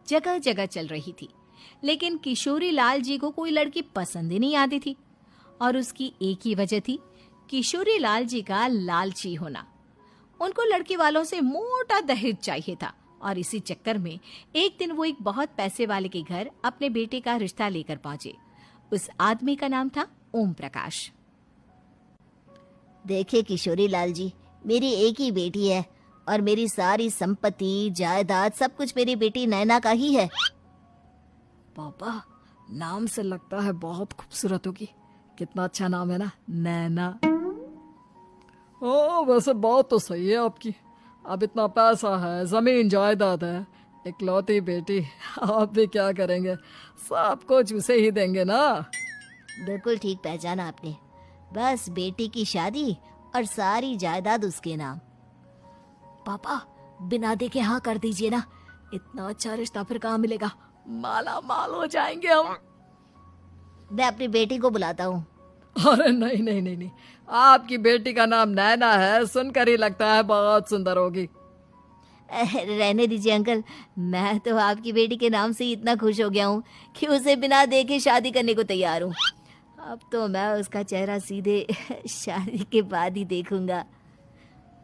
जगह जगह चल रही थी, लेकिन किशोरी लाल जी को कोई लड़की पसंद ही नहीं आती थी। और उसकी एक ही वजह थी, किशोरी लाल जी का लालची होना। उनको लड़की वालों से मोटा दहेज चाहिए था और इसी चक्कर में एक दिन वो एक बहुत पैसे वाले के घर अपने बेटे का रिश्ता लेकर पहुंचे। उस आदमी का नाम था ओम प्रकाश। देखिए किशोरी लाल जी, मेरी एक ही बेटी है और मेरी सारी संपत्ति जायदाद सब कुछ मेरी बेटी नैना का ही है। पापा, नाम से लगता है बहुत खूबसूरत होगी। कितना अच्छा नाम है ना, नैना। ओ, वैसे बात तो सही है आपकी। अब इतना पैसा है, जमीन जायदाद है, इकलौती बेटी, आप भी क्या करेंगे? सब कुछ उसे ही देंगे ना। बिल्कुल ठीक पहचाना आपने। बस बेटी की शादी और सारी जायदाद उसके नाम। पापा, बिना देखे हाँ कर दीजिए ना। इतना अच्छा रिश्ता फिर कहाँ मिलेगा? माला माल हो जाएंगे हम। मैं अपनी बेटी को बुलाता हूँ। अरे नहीं नहीं नहीं नहीं, आपकी बेटी का नाम नैना है, सुनकर ही लगता है बहुत सुंदर होगी। रहने दीजिए अंकल, मैं तो आपकी बेटी के नाम से ही इतना खुश हो गया हूँ कि उसे बिना देखे शादी करने को तैयार हूँ। अब तो मैं उसका चेहरा सीधे शादी के बाद ही देखूंगा।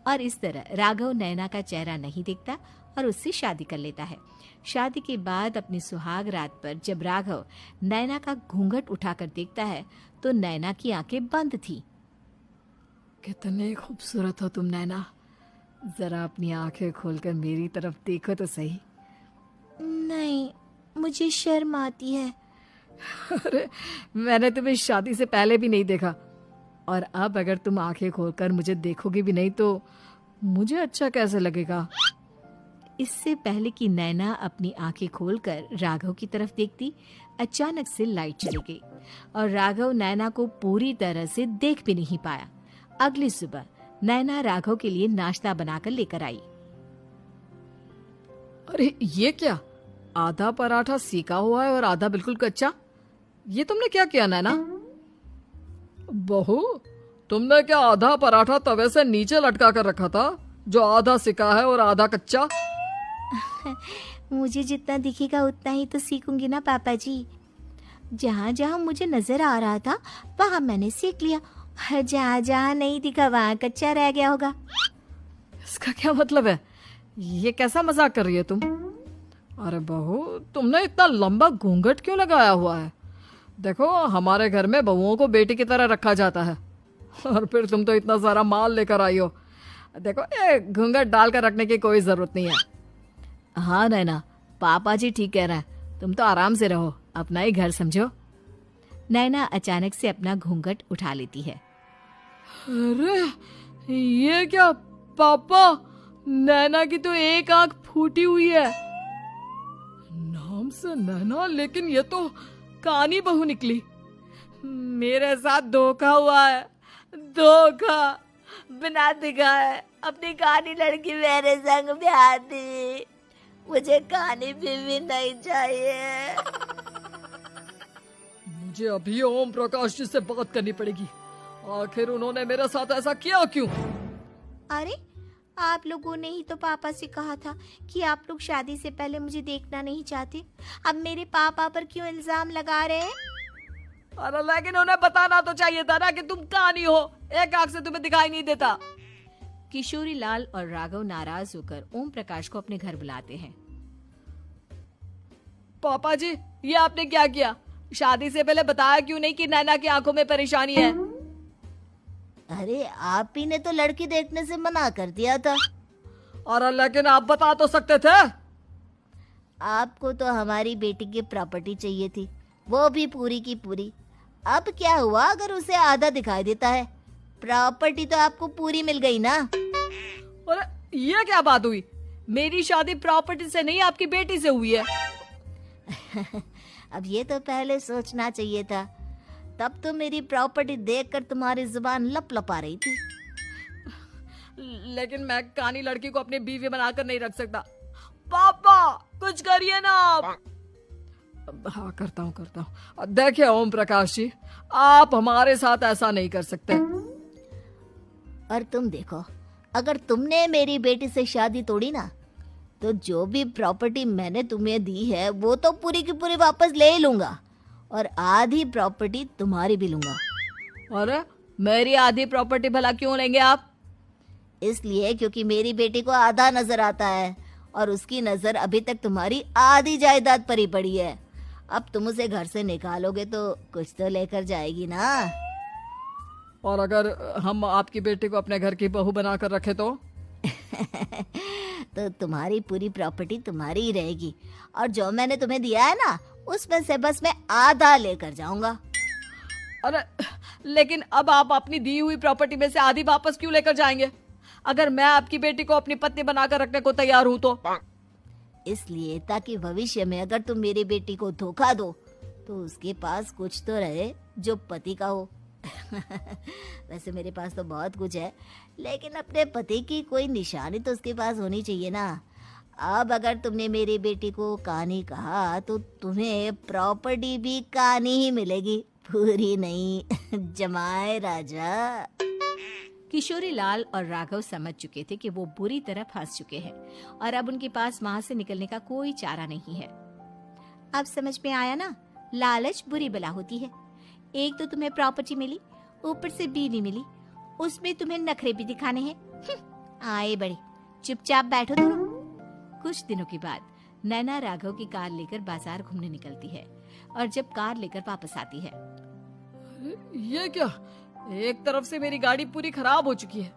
और इस तरह राघव नैना का चेहरा नहीं देखता और उससे शादी कर लेता है। शादी के बाद अपनी सुहाग रात पर जब राघव नैना का घूंघट उठाकर देखता है तो नैना की आंखें बंद थी। कितनी खूबसूरत हो तुम नैना, जरा अपनी आंखें खोलकर मेरी तरफ देखो तो सही। नहीं, मुझे शर्म आती है। अरे, मैंने तुम्हें शादी से पहले भी नहीं देखा, और अब अगर तुम आंखें खोलकर मुझे देखोगी भी नहीं तो मुझे अच्छा कैसे लगेगा? इससे पहले कि नैना अपनी आंखें खोलकर राघव की तरफ देखती, अचानक से लाइट चली गई और राघव नैना को पूरी तरह से देख भी नहीं पाया। अगली सुबह नैना राघव के लिए नाश्ता बनाकर लेकर आई। अरे ये क्या, आधा पराठा सीका हुआ है और आधा बिल्कुल कच्चा। ये तुमने क्या किया नैना? बहू, तुमने क्या आधा पराठा तवे से नीचे लटका कर रखा था, जो आधा सिका है और आधा कच्चा? मुझे जितना दिखेगा उतना ही तो सीखूंगी ना पापा जी। जहाँ जहाँ मुझे नजर आ रहा था वहाँ मैंने सीख लिया, जहाँ जहाँ नहीं दिखा वहाँ कच्चा रह गया होगा। इसका क्या मतलब है? ये कैसा मजाक कर रही है तुम? अरे बहू, तुमने इतना लंबा घूंघट क्यों लगाया हुआ है? देखो, हमारे घर में बहुओं को बेटी की तरह रखा जाता है, और फिर तुम तो इतना सारा माल लेकर आई हो। देखो, ये घूंघट डालकर रखने की कोई जरूरत नहीं है। हाँ नैना, पापा जी ठीक कह रहे हैं, तुम तो आराम से रहो, अपना ही घर समझो। नैना अचानक से अपना घूंघट उठा लेती है। अरे ये क्या पापा, नैना की तो एक आंख फूटी हुई है। नाम से नैना, लेकिन ये तो कानी बहू निकली। मेरे साथ धोखा हुआ है, धोखा। बिना दिखाए अपनी कानी लड़की मेरे संग ब्याह दी। मुझे कानी बीवी नहीं चाहिए। मुझे अभी ओम प्रकाश जी से बात करनी पड़ेगी। आखिर उन्होंने मेरे साथ ऐसा किया क्यों? अरे, आप लोगों ने ही तो पापा से कहा था कि आप लोग शादी से पहले मुझे देखना नहीं चाहते। अब मेरे पापा पर क्यों इल्जाम लगा रहे हैं? अरे लेकिन उन्हें बताना तो चाहिए था ना कि तुम कानी हो, एक आंख से तुम्हें दिखाई नहीं देता। किशोरी लाल और राघव नाराज होकर ओम प्रकाश को अपने घर बुलाते हैं। पापा जी, ये आपने क्या किया? शादी से पहले बताया क्यों नहीं कि नैना की आंखों में परेशानी है? अरे, आप ही ने तो लड़की देखने से मना कर दिया था। और लेकिन आप बता तो सकते थे। आपको तो हमारी बेटी की प्रॉपर्टी चाहिए थी, वो भी पूरी की पूरी। अब क्या हुआ अगर उसे आधा दिखाई देता है? प्रॉपर्टी तो आपको पूरी मिल गई ना। अरे ये क्या बात हुई? मेरी शादी प्रॉपर्टी से नहीं, आपकी बेटी से हुई है। अब ये तो पहले सोचना चाहिए था, तब तो मेरी प्रॉपर्टी देखकर तुम्हारी जुबान लप लप आ रही थी। लेकिन मैं कानी लड़की को अपनी बीवी बनाकर नहीं रख सकता। पापा, कुछ करिए ना आप। हाँ, करता हूँ। देखिए ओम प्रकाश जी, आप हमारे साथ ऐसा नहीं कर सकते। और तुम देखो, अगर तुमने मेरी बेटी से शादी तोड़ी ना तो जो भी प्रॉपर्टी मैंने तुम्हें दी है वो तो पूरी की पूरी वापस ले ही लूंगा और आधी प्रॉपर्टी तुम्हारी भी लूंगा। अरे मेरी आधी प्रॉपर्टी भला क्यों लेंगे आप? इसलिए क्योंकि मेरी बेटी को आधा नजर आता है और उसकी नजर अभी तक तुम्हारी आधी जायदाद पर ही पड़ी है। अब तुम उसे घर से निकालोगे तो कुछ तो लेकर जाएगी ना। और अगर हम आपकी बेटी को अपने घर की बहू बनाकर रखे तो? तो तुम्हारी पूरी प्रॉपर्टी तुम्हारी ही रहेगी और जो मैंने तुम्हें दिया है ना उसमें से बस मैं आधा लेकर जाऊंगा। अरे लेकिन अब आप अपनी दी हुई प्रॉपर्टी में से आधी वापस क्यों लेकर जाएंगे? अगर मैं आपकी बेटी को अपनी पत्नी बनाकर रखने को तैयार हूं तो? इसलिए ताकि भविष्य में अगर तुम मेरी बेटी को धोखा दो तो उसके पास कुछ तो रहे जो पति का हो। वैसे मेरे पास तो बहुत कुछ है लेकिन अपने पति की कोई निशानी तो उसके पास होनी चाहिए ना। अब अगर तुमने मेरी बेटी को कानी कहा तो तुम्हें प्रॉपर्टी भी कानी ही मिलेगी, पूरी नहीं। जमाए राजा। किशोरी लाल और राघव समझ चुके थे कि वो बुरी तरह फंस चुके हैं और अब उनके पास वहां से निकलने का कोई चारा नहीं है। अब समझ में आया ना, लालच बुरी बला होती है। एक तो तुम्हें प्रॉपर्टी मिली, ऊपर से बीवी मिली, उसमें तुम्हें नखरे भी दिखाने हैं। आए बड़े, चुपचाप बैठो दोनों। कुछ दिनों के बाद नैना राघव की कार लेकर बाजार घूमने निकलती है और जब कार लेकर वापस आती है, ये क्या? एक तरफ से मेरी गाड़ी पूरी खराब हो चुकी है।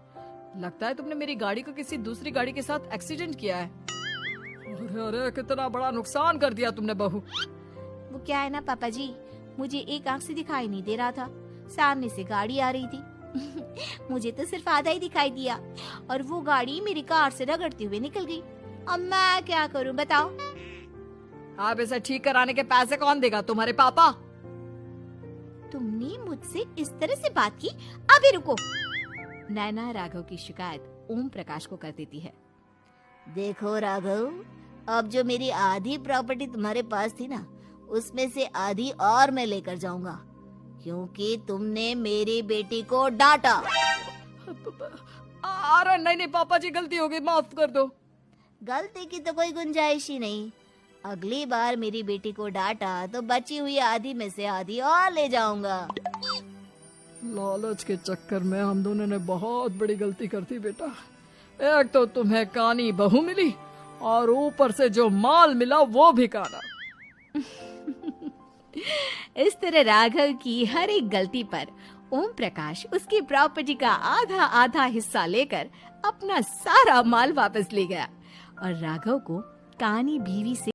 लगता है तुमने मेरी गाड़ी को किसी दूसरी गाड़ी के साथ एक्सीडेंट किया है। अरे अरे कितना बड़ा नुकसान कर दिया तुमने बहू। वो क्या है ना पापा जी, मुझे एक आंख से दिखाई नहीं दे रहा था, सामने से गाड़ी आ रही थी। मुझे तो सिर्फ आधा ही दिखाई दिया और वो गाड़ी मेरी कार से रगड़ते हुए निकल गई। अब मैं क्या करूं बताओ? आप इसे ठीक कराने के पैसे कौन देगा? तुम्हारे पापा? तुमने मुझसे इस तरह से बात की? अभी रुको। नैना राघव की शिकायत ओम प्रकाश को कर देती है। देखो राघव, अब जो मेरी आधी प्रॉपर्टी तुम्हारे पास थी ना उसमें से आधी और मैं लेकर जाऊंगा क्योंकि तुमने मेरी बेटी को डांटा। अरे नहीं नहीं पापा जी, गलती हो गई, माफ कर दो। गलती की तो कोई गुंजाइश ही नहीं। अगली बार मेरी बेटी को डांटा तो बची हुई आधी में से आधी और ले जाऊंगा। लालच के चक्कर में हम दोनों ने बहुत बड़ी गलती कर दी बेटा। एक तो तुम्हें कानी बहू मिली और ऊपर से जो माल मिला वो भी काना। इस तरह राघव की हर एक गलती पर ओम प्रकाश उसकी प्रॉपर्टी का आधा आधा हिस्सा लेकर अपना सारा माल वापस ले गया और राघव को कानी बीवी से